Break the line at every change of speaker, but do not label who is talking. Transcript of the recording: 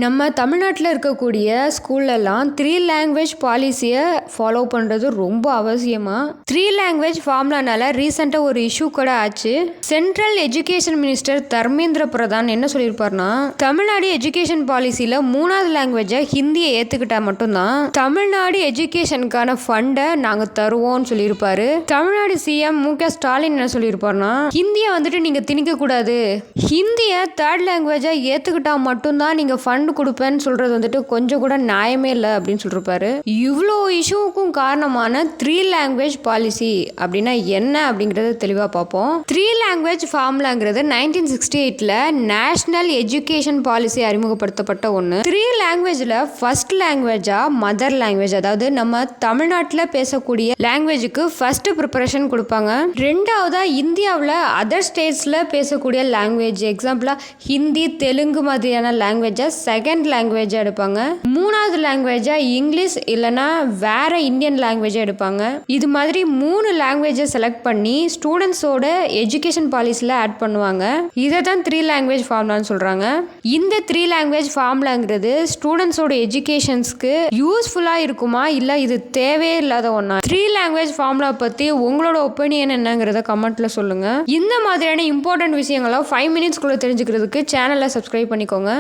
நம்ம தமிழ்நாட்டில் இருக்கக்கூடிய ஸ்கூல்லலாம் 3 லாங்குவேஜ் பாலிசியை ஃபாலோ பண்ணுறது ரொம்ப அவசியமாக 3 லாங்குவேஜ் ஃபார்முலானால ரீசெண்டாக ஒரு இஷ்யூ கூட ஆச்சு. Central education minister Dharmendra Pradhan என்ன சொல்லியிருப்பார்னா, தமிழ்நாடு எஜுகேஷன் பாலிசியில் 3வது லாங்குவேஜை ஹிந்தியை ஏற்றுக்கிட்டா மட்டும்தான் தமிழ்நாடு எஜுகேஷனுக்கான ஃபண்டை நாங்கள் தருவோம்னு சொல்லியிருப்பாரு. தமிழ்நாடு சிஎம் மு.க. ஸ்டாலின் என்ன சொல்லியிருப்பார்னா, ஹிந்தியை வந்துட்டு நீங்கள் திணிக்கக்கூடாது, ஹிந்தியை 3rd லாங்குவேஜை ஏற்றுக்கிட்டா மட்டும்தான் நீங்கள் ஃபண்ட் கொடுப்பேன்னு சொல்றது வந்துட்டு கொஞ்சம் கூட நியாயமே இல்லை அப்படின்னு சொல்லிருப்பாரு. இவ்வளோ இஷ்யூவுக்கும் காரணமான 3 லாங்குவேஜ் பாலிசி அப்படின்னா என்ன அப்படிங்கறத தெளிவா பார்ப்போம். 3 லாங்குவேஜ் ஃபார்முலாங்கிறது 1968ல நேஷனல் எஜுகேஷன் பாலிசி அறிமுகப்படுத்தப்பட்ட ஒன்று. 3 லாங்குவேஜ்ல ஃபர்ஸ்ட் லாங்குவேஜா மதர் லாங்குவேஜ், அதாவது நம்ம தமிழ்நாட்டில் பேசக்கூடிய லாங்குவேஜுக்கு ஃபர்ஸ்ட் ப்ரிப்பரேஷன் கொடுப்பாங்க. ரெண்டாவதா இந்தியாவில் அதர் ஸ்டேட்ஸ்ல பேசக்கூடிய லாங்குவேஜ், எக்ஸாம்பிளா ஹிந்தி தெலுங்கு மாதிரியான லாங்குவேஜை செகண்ட் லாங்குவேஜாக எடுப்பாங்க. 3வது லாங்குவேஜாக இங்கிலீஷ் இல்லைனா வேற இந்தியன் லாங்குவேஜாக எடுப்பாங்க. இது மாதிரி 3 லாங்குவேஜை செலக்ட் பண்ணி ஸ்டூடெண்ட்ஸோட எஜுகேஷன் பாலிசியில் ஆட் பண்ணுவாங்க. இதை தான் 3 லாங்குவேஜ் ஃபார்முலான்னு சொல்கிறாங்க. இந்த 3 லாங்குவேஜ் ஃபார்முலாங்கிறது ஸ்டூடெண்ட்ஸோட எஜுகேஷன்ஸ்க்கு யூஸ்ஃபுல்லாக இருக்குமா இல்லை இது தேவையே இல்லாத ஒன்றா? 3 லாங்குவேஜ் ஃபார்முலா பற்றி உங்களோட ஒப்பீனியன் என்னங்கிறத கமெண்ட்டில் சொல்லுங்கள். இந்த மாதிரியான இம்பார்ட்டன்ட் விஷயங்களை 5 மினிட்ஸ்குள்ளே தெரிஞ்சுக்கிறதுக்கு சேனலை சப்ஸ்கிரைப் பண்ணிக்கோங்க.